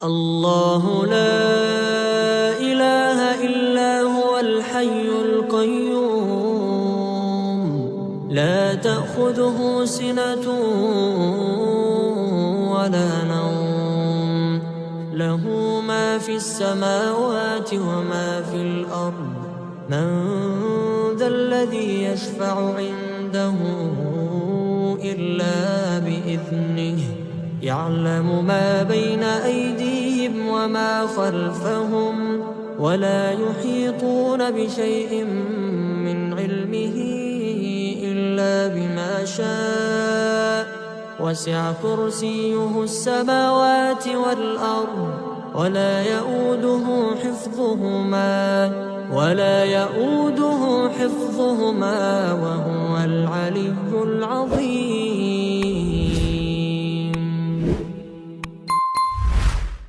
الله لا إله إلا هو الحي القيوم لا تأخذه سنة ولا نوم له ما في السماوات وما في الأرض من ذا الذي يشفع عنده إلا بإذنه يعلم ما بين أيديهم وما خلفهم ولا يحيطون بشيء من علمه إلا بما شاء وسع كرسيه السماوات والأرض ولا يؤوده حفظهما وهو العلي العظيم.